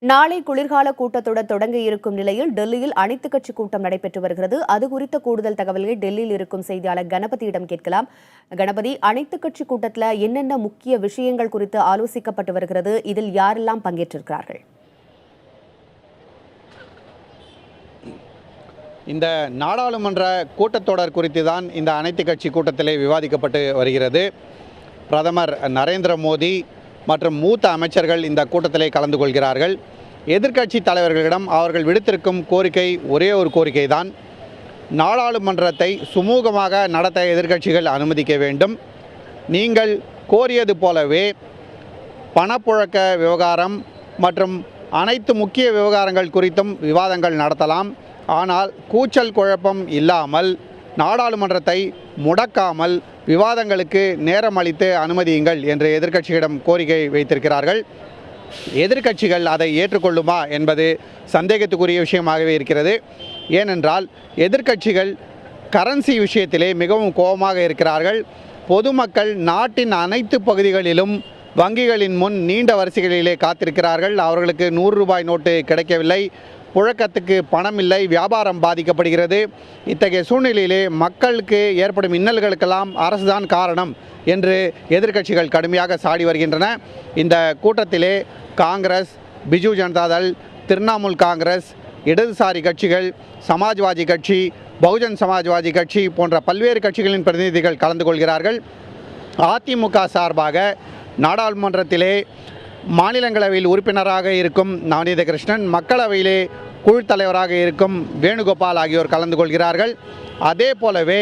நாளை குளிர்கால கூட்டத்தொடர் தொடங்க இருக்கும் நிலையில் டெல்லியில் அனைத்துக் கட்சி கூட்டம் நடைபெற்று வருகிறது. அது குறித்த கூடுதல் தகவல்களை டெல்லியில் இருக்கும் செய்தியாளர் கணபதியிடம் கேட்கலாம். கணபதி, அனைத்துக் கட்சி கூட்டத்தில் என்னென்ன முக்கிய விஷயங்கள் குறித்து ஆலோசிக்கப்பட்டு வருகிறது? இதில் யாரெல்லாம் பங்கேற்றிருக்கிறார்கள்? இந்த நாடாளுமன்ற கூட்டத்தொடர் குறித்து தான் இந்த அனைத்துக் கட்சி கூட்டத்திலே விவாதிக்கப்பட்டு வருகிறது. பிரதமர் நரேந்திர மோடி மற்றும் மூத்த அமைச்சர்கள் இந்த கூட்டத்திலே கலந்து கொள்கிறார்கள். எதிர்க்கட்சி தலைவர்களிடம் அவர்கள் விடுத்திருக்கும் கோரிக்கை ஒரே ஒரு கோரிக்கை தான். நாடாளுமன்றத்தை சுமூகமாக நடத்த எதிர்க்கட்சிகள் அனுமதிக்க வேண்டும். நீங்கள் கோரியது போலவே பணப்புழக்க விவகாரம் மற்றும் அனைத்து முக்கிய விவகாரங்கள் குறித்தும் விவாதங்கள் நடத்தலாம். ஆனால் கூச்சல் குழப்பம் இல்லாமல் நாடாளுமன்றத்தை முடக்காமல் விவாதங்களுக்கு நேரம் அளித்து அனுமதியுங்கள் என்று எதிர்க்கட்சிகளிடம் கோரிக்கை வைத்திருக்கிறார்கள். எதிர்க்கட்சிகள் அதை ஏற்றுக்கொள்ளுமா என்பது சந்தேகத்துக்குரிய விஷயமாகவே இருக்கிறது. ஏனென்றால் எதிர்க்கட்சிகள் கரன்சி விஷயத்திலே மிகவும் கோபமாக இருக்கிறார்கள். பொதுமக்கள் நாட்டின் அனைத்து பகுதிகளிலும் வங்கிகளின் முன் நீண்ட வரிசைகளிலே காத்திருக்கிறார்கள். அவர்களுக்கு 100 ரூபாய் நோட்டு கிடைக்கவில்லை, புழக்கத்துக்கு பணம் இல்லை, வியாபாரம் பாதிக்கப்படுகிறது. இத்தகைய சூழ்நிலையிலே மக்களுக்கு ஏற்படும் இன்னல்களுக்கெல்லாம் அரசுதான் காரணம் என்று எதிர்க்கட்சிகள் கடுமையாக சாடி வருகின்றன. இந்த கூட்டத்திலே காங்கிரஸ், பிஜு ஜனதாதள், திரிணாமுல் காங்கிரஸ், இடதுசாரி கட்சிகள், சமாஜ்வாதி கட்சி, பகுஜன் சமாஜ்வாதி கட்சி போன்ற பல்வேறு கட்சிகளின் பிரதிநிதிகள் கலந்து கொள்கிறார்கள். அதிமுக சார்பாக நாடாளுமன்றத்திலே மாநிலங்களவையில் உறுப்பினராக இருக்கும் நவநீத கிருஷ்ணன், மக்களவையிலே குழு தலைவராக இருக்கும் வேணுகோபால் ஆகியோர் கலந்து கொள்கிறார்கள். அதே போலவே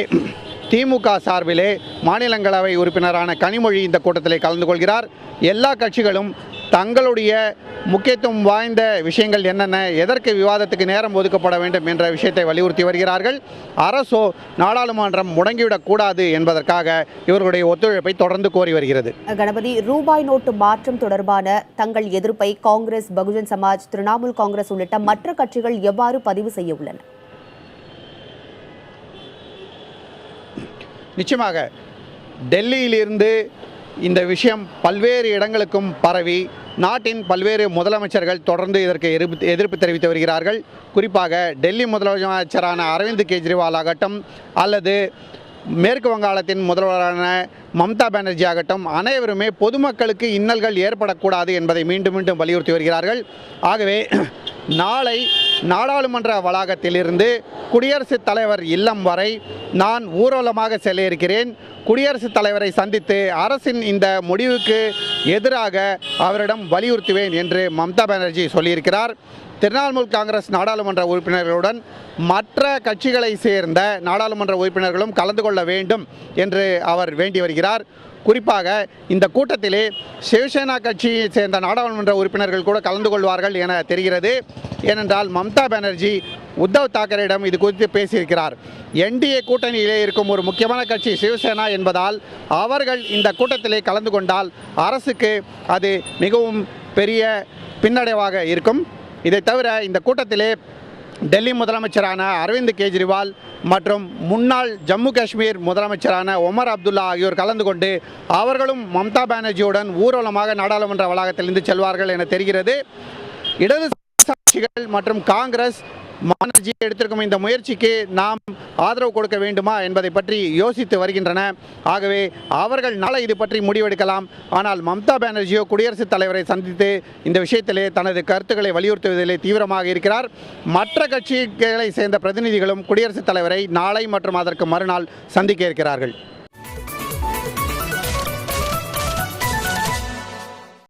திமுக சார்பிலே மாநிலங்களவை உறுப்பினரான கனிமொழி இந்த கூட்டத்திலே கலந்து கொள்கிறார். எல்லா கட்சிகளும் தங்களுடைய முக்கியத்துவம் வாய்ந்த விஷயங்கள் என்னென்ன, எதற்கு விவாதத்துக்கு நேரம் ஒதுக்கப்பட வேண்டும் என்ற விஷயத்தை வலியுறுத்தி வருகிறார்கள். அரசோ நாடாளுமன்றம் முடங்கிவிடக்கூடாது என்பதற்காக இவர்களுடைய ஒத்துழைப்பை தொடர்ந்து கோரி வருகிறது. கணபதி, ரூபாய் நோட்டு மாற்றம் தொடர்பான தங்கள் எதிர்ப்பை காங்கிரஸ், பகுஜன் சமாஜ், திரிணாமுல் காங்கிரஸ் உள்ளிட்ட மற்ற கட்சிகள் எவ்வாறு பதிவு செய்ய உள்ளன? நிச்சயமாக டெல்லியிலிருந்து இந்த விஷயம் பல்வேறு இடங்களுக்கும் பரவி நாட்டின் பல்வேறு முதலமைச்சர்கள் தொடர்ந்து இதற்கு எதிர்ப்பு தெரிவித்து வருகிறார்கள். குறிப்பாக டெல்லி முதலமைச்சரான அரவிந்த் கெஜ்ரிவால் ஆகட்டும் அல்லது மேற்கு வங்காளத்தின் முதல்வரான மம்தா பானர்ஜி ஆகட்டும், அனைவருமே பொதுமக்களுக்கு இன்னல்கள் ஏற்படக்கூடாது என்பதை மீண்டும் மீண்டும் வலியுறுத்தி வருகிறார்கள். ஆகவே நாளை நாடாளுமன்ற வளாகத்திலிருந்து குடியரசுத் தலைவர் இல்லம் வரை நான் ஊர்வலமாக செல்ல இருக்கிறேன். குடியரசுத் தலைவரை சந்தித்து அரசின் இந்த முடிவுக்கு எதிராக அவரிடம் வலியுறுத்துவேன் என்று மம்தா பானர்ஜி சொல்லியிருக்கிறார். திரிணாமுல் காங்கிரஸ் நாடாளுமன்ற உறுப்பினர்களுடன் மற்ற கட்சிகளை சேர்ந்த நாடாளுமன்ற உறுப்பினர்களும் கலந்து கொள்ள வேண்டும் என்று அவர் வேண்டி வருகிறார். குறிப்பாக இந்த கூட்டத்திலே சிவசேனா கட்சியை சேர்ந்த நாடாளுமன்ற உறுப்பினர்கள் கூட கலந்து கொள்வார்கள் என தெரிகிறது. ஏனென்றால் மம்தா பானர்ஜி உத்தவ் தாக்கரேயிடம் இது குறித்து பேசியிருக்கிறார். என்டிஏ கூட்டணியிலே இருக்கும் ஒரு முக்கியமான கட்சி சிவசேனா என்பதால் அவர்கள் இந்த கூட்டத்திலே கலந்து கொண்டால் அரசுக்கு அது மிகவும் பெரிய பின்னடைவாக இருக்கும். இதை தவிர இந்த கூட்டத்திலே டெல்லி முதலமைச்சரான அரவிந்த் கெஜ்ரிவால் மற்றும் முன்னாள் ஜம்மு காஷ்மீர் முதலமைச்சரான ஒமர் அப்துல்லா ஆகியோர் கலந்து கொண்டு அவர்களும் மம்தா பானர்ஜியுடன் ஊர்வலமாக நாடாளுமன்ற வளாகத்திலிருந்து செல்வார்கள் என தெரிகிறது. இடதுசாரி கட்சிகள் மற்றும் காங்கிரஸ் பானர்ஜி எடுத்திருக்கும் இந்த முயற்சிக்கு நாம் ஆதரவு கொடுக்க வேண்டுமா என்பதை பற்றி யோசித்து வருகின்றன. ஆகவே அவர்கள் நாளை இது பற்றி முடிவெடுக்கலாம். ஆனால் மம்தா பானர்ஜியோ குடியரசுத் தலைவரை சந்தித்து இந்த விஷயத்திலே தனது கருத்துக்களை வலியுறுத்துவதிலே தீவிரமாக இருக்கிறார். மற்ற கட்சிகளை சேர்ந்த பிரதிநிதிகளும் குடியரசுத் தலைவரை நாளை மற்றும் அதற்கு மறுநாள் சந்திக்க இருக்கிறார்கள்.